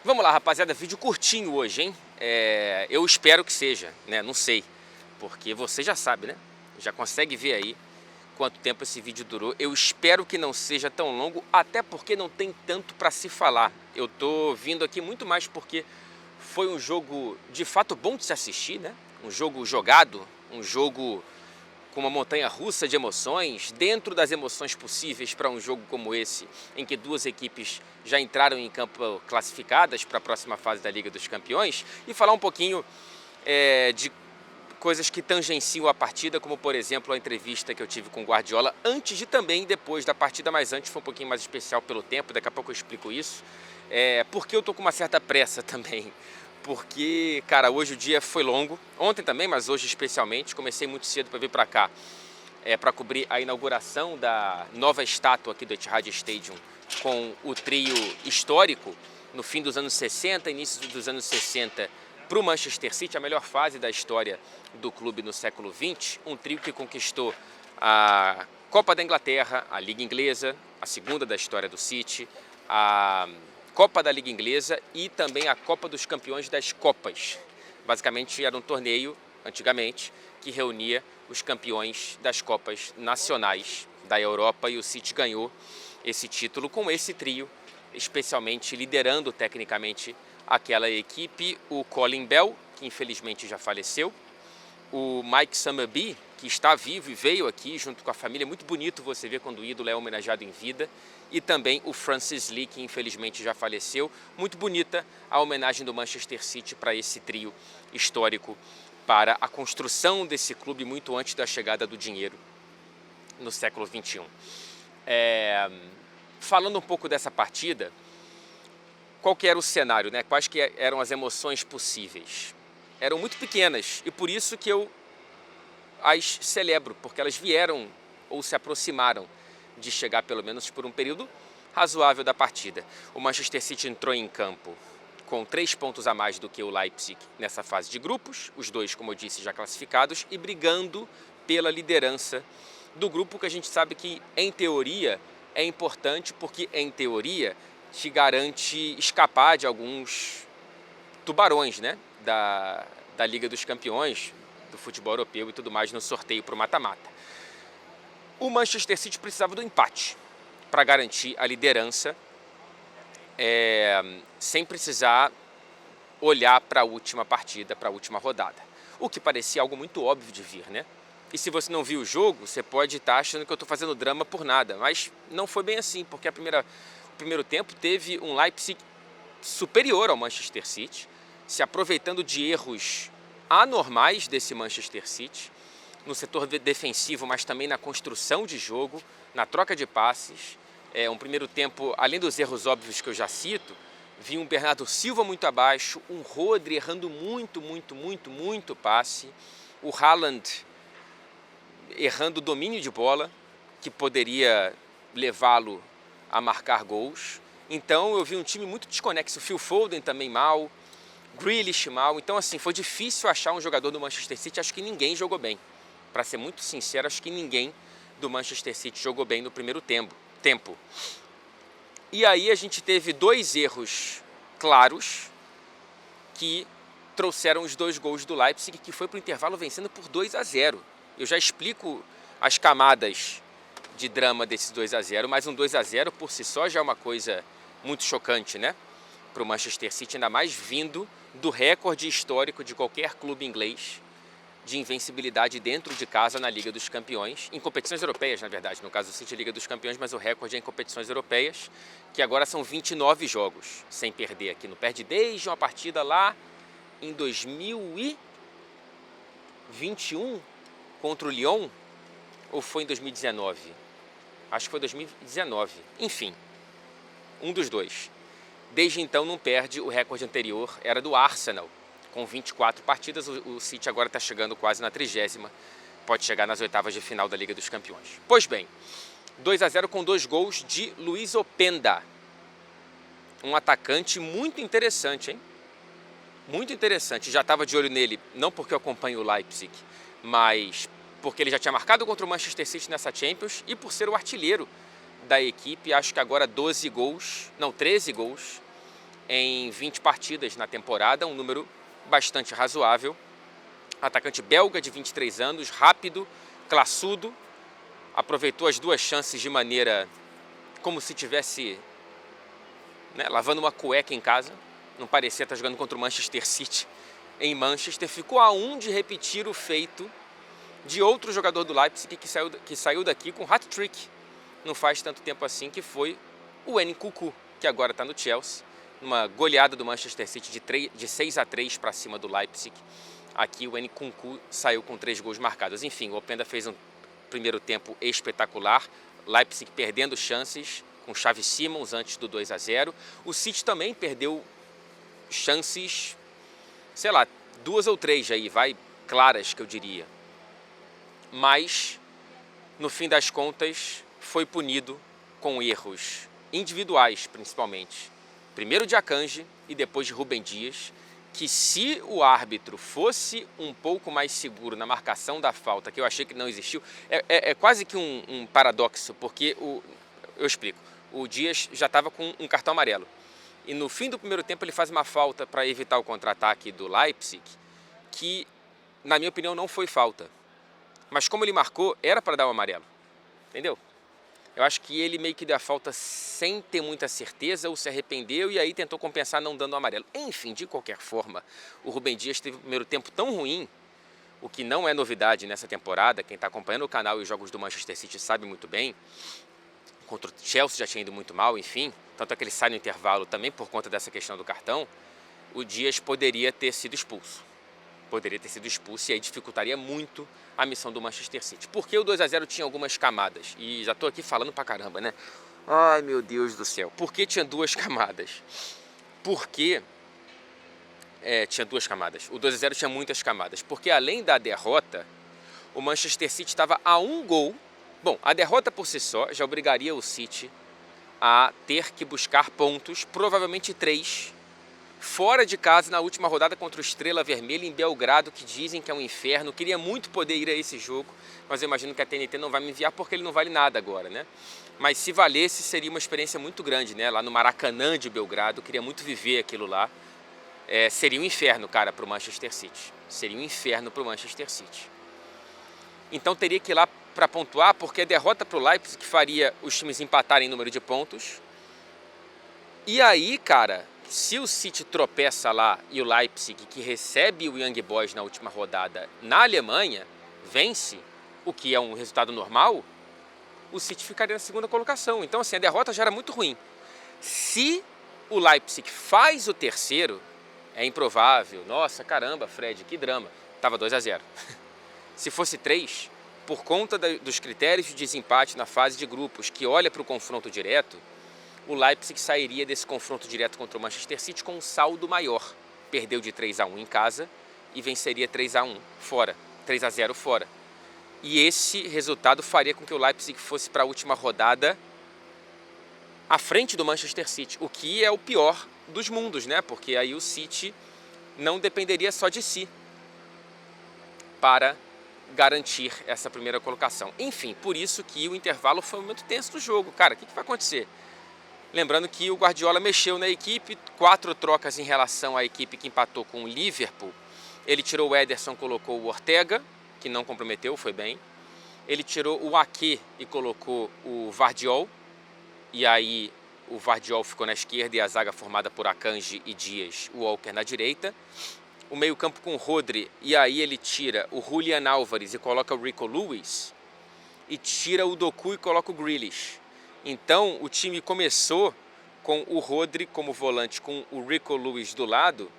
Vamos lá, rapaziada, vídeo curtinho hoje, hein? Eu espero que seja, né? Não sei, porque você já sabe, né? Já consegue ver aí quanto tempo esse vídeo durou. Eu espero que não seja tão longo, até porque não tem tanto para se falar. Eu tô vindo aqui muito mais porque foi um jogo de fato bom de se assistir, né? Um jogo jogado, um jogo com uma montanha-russa de emoções, dentro das emoções possíveis para um jogo como esse, em que duas equipes já entraram em campo classificadas para a próxima fase da Liga dos Campeões, e falar um pouquinho de coisas que tangenciam a partida, como por exemplo a entrevista que eu tive com o Guardiola antes de também depois da partida, mas antes foi um pouquinho mais especial pelo tempo, daqui a pouco eu explico isso, porque eu tô com uma certa pressa também. Porque, cara, hoje o dia foi longo, ontem também, mas hoje especialmente, comecei muito cedo para vir para cá, para cobrir a inauguração da nova estátua aqui do Etihad Stadium, com o trio histórico, no fim dos anos 60, início dos anos 60, para o Manchester City, a melhor fase da história do clube no século XX, um trio que conquistou a Copa da Inglaterra, a Liga Inglesa, a segunda da história do City, a Copa da Liga Inglesa e também a Copa dos Campeões das Copas. Basicamente era um torneio, antigamente, que reunia os campeões das Copas nacionais da Europa, e o City ganhou esse título com esse trio, especialmente liderando tecnicamente aquela equipe, o Colin Bell, que infelizmente já faleceu, o Mike Summerbee, que está vivo e veio aqui junto com a família, muito bonito você ver quando o ídolo é homenageado em vida, e também o Francis Lee, que infelizmente já faleceu. Muito bonita a homenagem do Manchester City para esse trio histórico, para a construção desse clube muito antes da chegada do dinheiro no século XXI. Falando um pouco dessa partida, qual que era o cenário, né? Quais que eram as emoções possíveis? Eram muito pequenas, e por isso que eu as celebro, porque elas vieram ou se aproximaram de chegar pelo menos por um período razoável da partida. O Manchester City entrou em campo com 3 pontos a mais do que o Leipzig nessa fase de grupos, os dois, como eu disse, já classificados, e brigando pela liderança do grupo, que a gente sabe que, em teoria, é importante, porque, em teoria, te garante escapar de alguns tubarões, né, da Liga dos Campeões, do futebol europeu e tudo mais, no sorteio para o mata-mata. O Manchester City precisava do empate para garantir a liderança, sem precisar olhar para a última partida, para a última rodada. O que parecia algo muito óbvio de vir, né? E se você não viu o jogo, você pode estar achando que eu estou fazendo drama por nada, mas não foi bem assim, porque o primeiro tempo teve um Leipzig superior ao Manchester City, se aproveitando de erros anormais desse Manchester City, no setor defensivo, mas também na construção de jogo, na troca de passes. Um primeiro tempo, além dos erros óbvios que eu já cito, vi um Bernardo Silva muito abaixo, um Rodri errando muito passe, o Haaland errando o domínio de bola, que poderia levá-lo a marcar gols. Então eu vi um time muito desconexo, o Phil Foden também mal, Grealish mal. Então assim, foi difícil achar um jogador do Manchester City, acho que ninguém jogou bem. Para ser muito sincero, acho que ninguém do Manchester City jogou bem no primeiro tempo. E aí a gente teve 2 erros claros que trouxeram os 2 gols do Leipzig, que foi para o intervalo vencendo por 2-0. Eu já explico as camadas de drama desses 2-0, mas um 2-0 por si só já é uma coisa muito chocante, né? Para o Manchester City, ainda mais vindo do recorde histórico de qualquer clube inglês de invencibilidade dentro de casa na Liga dos Campeões, em competições europeias, na verdade, no caso do City, Liga dos Campeões, mas o recorde é em competições europeias, que agora são 29 jogos sem perder aqui. Não perde desde uma partida lá em 2021 contra o Lyon, ou foi em 2019? Acho que foi 2019. Enfim, um dos dois. Desde então não perde. O recorde anterior era do Arsenal, com 24 partidas. O City agora está chegando quase na 30ª, pode chegar nas oitavas de final da Liga dos Campeões. Pois bem, 2-0 com 2 gols de Luiz Openda, um atacante muito interessante, hein? Muito interessante. Já estava de olho nele, não porque eu acompanho o Leipzig, mas porque ele já tinha marcado contra o Manchester City nessa Champions, e por ser o artilheiro da equipe, acho que agora 13 gols em 20 partidas na temporada, um número bastante razoável. Atacante belga de 23 anos, rápido, classudo, aproveitou as duas chances de maneira como se tivesse, né, lavando uma cueca em casa. Não parecia estar jogando contra o Manchester City em Manchester. Ficou a um de repetir o feito de outro jogador do Leipzig que saiu daqui com hat-trick não faz tanto tempo assim, que foi o Nkunku, que agora está no Chelsea, numa goleada do Manchester City de 6-3 para cima do Leipzig. Aqui o Nkunku saiu com 3 gols marcados. Enfim, o Openda fez um primeiro tempo espetacular, Leipzig perdendo chances com Xavi Simons antes do 2-0. O City também perdeu chances, sei lá, 2 ou 3 aí, claras que eu diria. Mas, no fim das contas, foi punido com erros individuais, principalmente. Primeiro de Akanji e depois de Rúben Dias, que se o árbitro fosse um pouco mais seguro na marcação da falta, que eu achei que não existiu, é quase que um paradoxo, porque eu explico, o Dias já estava com um cartão amarelo. E no fim do primeiro tempo ele faz uma falta para evitar o contra-ataque do Leipzig, que, na minha opinião, não foi falta. Mas como ele marcou, era para dar o amarelo, entendeu? Eu acho que ele meio que deu a falta sem ter muita certeza, ou se arrependeu e aí tentou compensar não dando o amarelo. Enfim, de qualquer forma, o Rúben Dias teve o primeiro tempo tão ruim, o que não é novidade nessa temporada. Quem está acompanhando o canal e os jogos do Manchester City sabe muito bem. Contra o Chelsea já tinha ido muito mal, enfim. Tanto é que ele sai no intervalo também por conta dessa questão do cartão. O Dias poderia ter sido expulso. E aí dificultaria muito a missão do Manchester City. Porque o 2-0 tinha algumas camadas. E já estou aqui falando pra caramba, né? Ai, meu Deus do céu. Por que tinha 2 camadas? Porque tinha 2 camadas. O 2-0 tinha muitas camadas. Porque além da derrota, o Manchester City estava a 1 gol. Bom, a derrota por si só já obrigaria o City a ter que buscar pontos, provavelmente 3, fora de casa na última rodada contra o Estrela Vermelha em Belgrado, que dizem que é um inferno. Queria muito poder ir a esse jogo, mas eu imagino que a TNT não vai me enviar porque ele não vale nada agora, né? Mas se valesse, seria uma experiência muito grande, né? Lá no Maracanã de Belgrado, queria muito viver aquilo lá. Seria um inferno, cara, para o Manchester City. Seria um inferno para o Manchester City. Então teria que ir lá para pontuar, porque a derrota para o Leipzig que faria os times empatarem em número de pontos. E aí, cara, se o City tropeça lá e o Leipzig, que recebe o Young Boys na última rodada na Alemanha, vence, o que é um resultado normal, o City ficaria na segunda colocação. Então, assim, a derrota já era muito ruim. Se o Leipzig faz o terceiro, é improvável. Nossa, caramba, Fred, que drama. Tava 2-0. Se fosse 3, por conta dos critérios de desempate na fase de grupos, que olha para o confronto direto, o Leipzig sairia desse confronto direto contra o Manchester City com um saldo maior. Perdeu de 3-1 em casa e venceria 3-1 fora, 3-0 fora. E esse resultado faria com que o Leipzig fosse para a última rodada à frente do Manchester City, o que é o pior dos mundos, né? Porque aí o City não dependeria só de si para garantir essa primeira colocação. Enfim, por isso que o intervalo foi um momento tenso do jogo. Cara, o que vai acontecer? Lembrando que o Guardiola mexeu na equipe, 4 trocas em relação à equipe que empatou com o Liverpool. Ele tirou o Ederson, colocou o Ortega, que não comprometeu, foi bem. Ele tirou o Ake e colocou o Vardiol. E aí o Vardiol ficou na esquerda e a zaga formada por Akanji e Dias, o Walker na direita. O meio campo com o Rodri, e aí ele tira o Julian Álvares e coloca o Rico Lewis. E tira o Doku e coloca o Grealish. Então o time começou com o Rodri como volante, com o Rico Lewis do lado,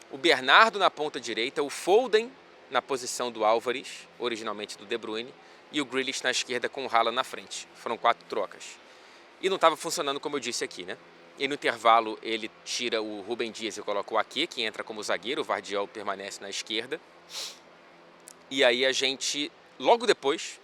o Bernardo na ponta direita, o Foden na posição do Álvares, originalmente do De Bruyne, e o Grealish na esquerda com o Haaland na frente. Foram 4 trocas. E não estava funcionando como eu disse aqui, né? E no intervalo ele tira o Rúben Dias e coloca o Ake, que entra como zagueiro, o Vardiol permanece na esquerda. E aí a gente, logo depois,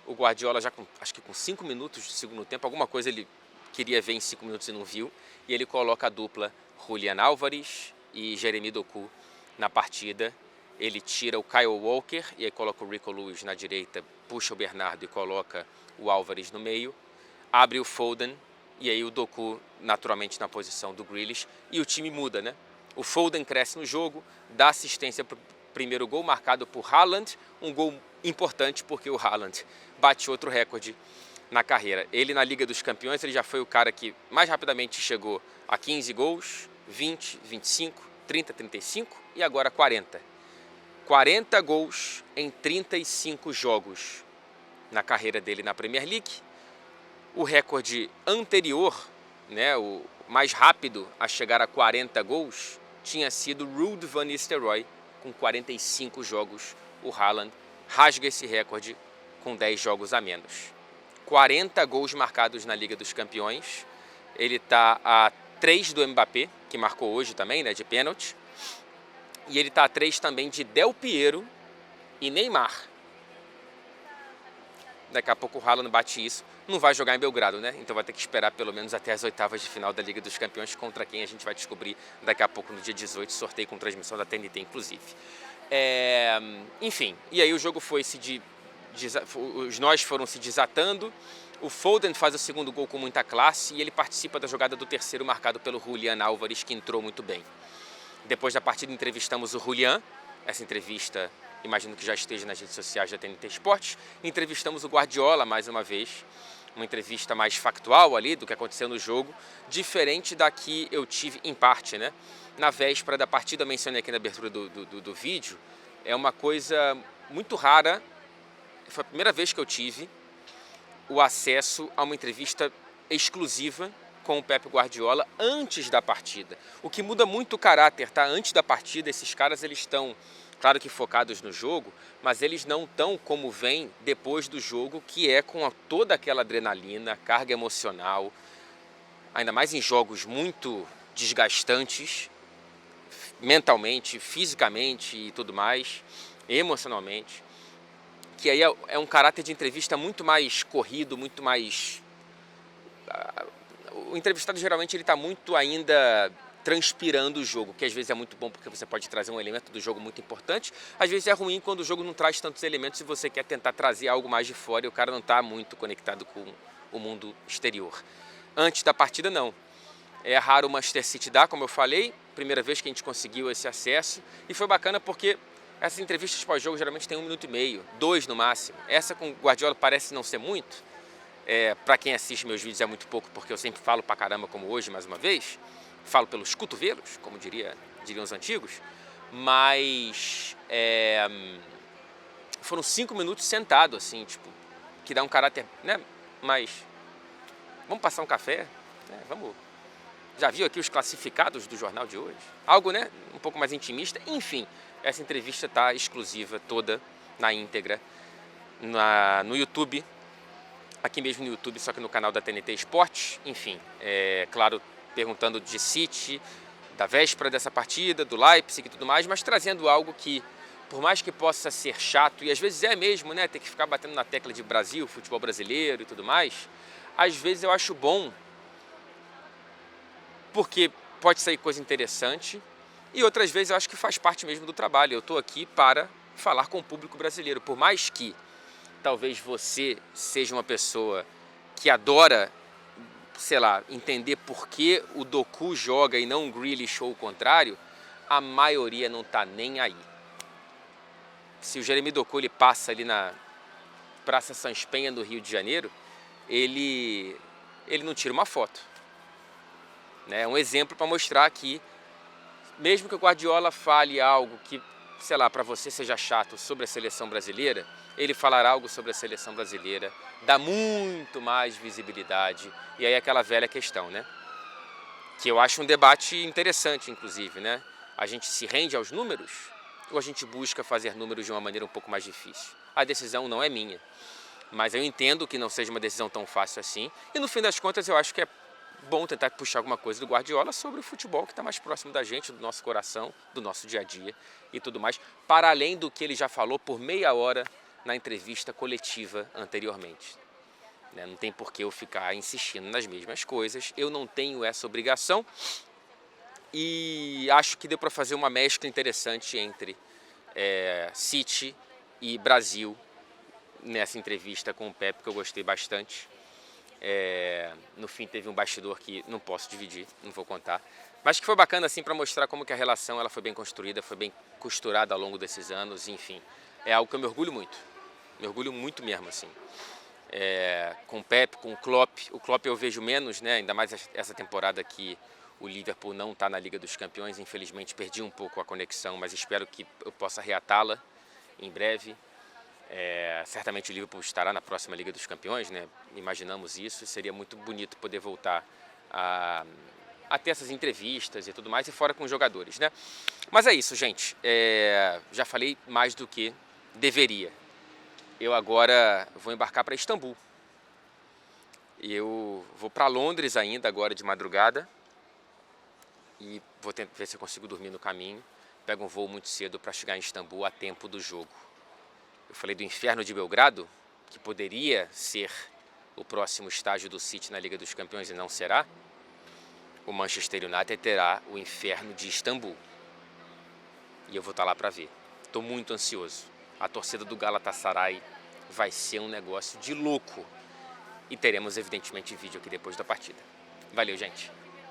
o Guardiola já acho que com 5 minutos de segundo tempo, alguma coisa ele queria ver em 5 minutos e não viu, e ele coloca a dupla Julian Álvares e Jeremy Doku na partida. Ele tira o Kyle Walker e aí coloca o Rico Lewis na direita, puxa o Bernardo e coloca o Álvares no meio, abre o Foden e aí o Doku naturalmente na posição do Grealish, e o time muda, né? O Foden cresce no jogo, dá assistência para o primeiro gol, marcado por Haaland, um gol importante porque o Haaland bate outro recorde na carreira. Ele na Liga dos Campeões, ele já foi o cara que mais rapidamente chegou a 15 gols, 20, 25, 30, 35 e agora 40. 40 gols em 35 jogos na carreira dele na Premier League. O recorde anterior, né, o mais rápido a chegar a 40 gols, tinha sido Ruud van Nistelrooy, com 45 jogos. O Haaland rasga esse recorde com 10 jogos a menos. 40 gols marcados na Liga dos Campeões. Ele está a 3 do Mbappé, que marcou hoje também, né, de pênalti. E ele está a 3 também de Del Piero e Neymar. Daqui a pouco o Haaland bate isso. Não vai jogar em Belgrado, né? Então vai ter que esperar pelo menos até as oitavas de final da Liga dos Campeões, contra quem a gente vai descobrir daqui a pouco no dia 18, sorteio com transmissão da TNT, inclusive. Enfim, e aí o jogo foi os nós foram se desatando. O Foden faz o segundo gol com muita classe e ele participa da jogada do terceiro, marcado pelo Julián Álvares, que entrou muito bem. Depois da partida entrevistamos o Julián, essa entrevista imagino que já esteja nas redes sociais da TNT Esportes. Entrevistamos o Guardiola mais uma vez, uma entrevista mais factual ali do que aconteceu no jogo, diferente da que eu tive em parte, né? Na véspera da partida, mencionei aqui na abertura do vídeo, é uma coisa muito rara, foi a primeira vez que eu tive o acesso a uma entrevista exclusiva com o Pep Guardiola antes da partida, o que muda muito o caráter, tá? Antes da partida, esses caras eles estão, claro que focados no jogo, mas eles não estão como vem depois do jogo, que é com toda aquela adrenalina, carga emocional, ainda mais em jogos muito desgastantes, mentalmente, fisicamente e tudo mais, emocionalmente, que aí é um caráter de entrevista muito mais corrido, muito mais... O entrevistado geralmente ele está muito ainda transpirando o jogo, que às vezes é muito bom porque você pode trazer um elemento do jogo muito importante, às vezes é ruim quando o jogo não traz tantos elementos e você quer tentar trazer algo mais de fora e o cara não está muito conectado com o mundo exterior. Antes da partida não, é raro o Manchester City dar, como eu falei, primeira vez que a gente conseguiu esse acesso e foi bacana porque essas entrevistas pós-jogo geralmente tem 1 minuto e meio, 2 no máximo, essa com o Guardiola parece não ser muito, para quem assiste meus vídeos é muito pouco porque eu sempre falo pra caramba como hoje mais uma vez, falo pelos cotovelos, como diriam os antigos, mas foram 5 minutos sentado, assim, tipo, que dá um caráter, né, mais, vamos passar um café, né, vamos, já viu aqui os classificados do jornal de hoje? Algo, né, um pouco mais intimista, enfim, essa entrevista tá exclusiva toda, na íntegra, no YouTube, aqui mesmo no YouTube, só que no canal da TNT Esportes, enfim, claro, perguntando de City, da véspera dessa partida, do Leipzig e tudo mais, mas trazendo algo que, por mais que possa ser chato, e às vezes é mesmo, né, ter que ficar batendo na tecla de Brasil, futebol brasileiro e tudo mais, às vezes eu acho bom, porque pode sair coisa interessante, e outras vezes eu acho que faz parte mesmo do trabalho. Eu estou aqui para falar com o público brasileiro, por mais que talvez você seja uma pessoa que adora, sei lá, entender por que o Doku joga e não o Grealish ou o contrário, a maioria não tá nem aí. Se o Jeremy Doku ele passa ali na Praça Sans Penha do Rio de Janeiro, ele não tira uma foto. É um exemplo para mostrar que, mesmo que o Guardiola fale algo que, sei lá, para você seja chato sobre a seleção brasileira, ele falar algo sobre a seleção brasileira, dá muito mais visibilidade. E aí aquela velha questão, né? Que eu acho um debate interessante, inclusive, né? A gente se rende aos números ou a gente busca fazer números de uma maneira um pouco mais difícil? A decisão não é minha, mas eu entendo que não seja uma decisão tão fácil assim. E no fim das contas eu acho que é bom tentar puxar alguma coisa do Guardiola sobre o futebol que está mais próximo da gente, do nosso coração, do nosso dia a dia e tudo mais, para além do que ele já falou por meia hora na entrevista coletiva anteriormente. Não tem por que eu ficar insistindo nas mesmas coisas, eu não tenho essa obrigação e acho que deu para fazer uma mescla interessante entre City e Brasil nessa entrevista com o Pepe, que eu gostei bastante. No fim teve um bastidor que não posso dividir, não vou contar. Mas que foi bacana assim para mostrar como que a relação ela foi bem construída, foi bem costurada ao longo desses anos, enfim. É algo que eu me orgulho muito mesmo assim. Com o Pep, com o Klopp eu vejo menos, né? Ainda mais essa temporada que o Liverpool não está na Liga dos Campeões, infelizmente perdi um pouco a conexão, mas espero que eu possa reatá-la em breve. Certamente o Liverpool estará na próxima Liga dos Campeões, né? Imaginamos isso, seria muito bonito poder voltar a ter essas entrevistas e tudo mais, e fora com os jogadores, né? Mas é isso, gente. Já falei mais do que deveria. Eu agora vou embarcar para Istambul. Eu vou para Londres ainda agora de madrugada e vou tentar ver se eu consigo dormir no caminho. Pego um voo muito cedo para chegar em Istambul a tempo do jogo. Eu falei do inferno de Belgrado, que poderia ser o próximo estágio do City na Liga dos Campeões e não será. O Manchester United terá o inferno de Istambul. E eu vou estar lá para ver. Estou muito ansioso. A torcida do Galatasaray vai ser um negócio de louco. E teremos, evidentemente, vídeo aqui depois da partida. Valeu, gente!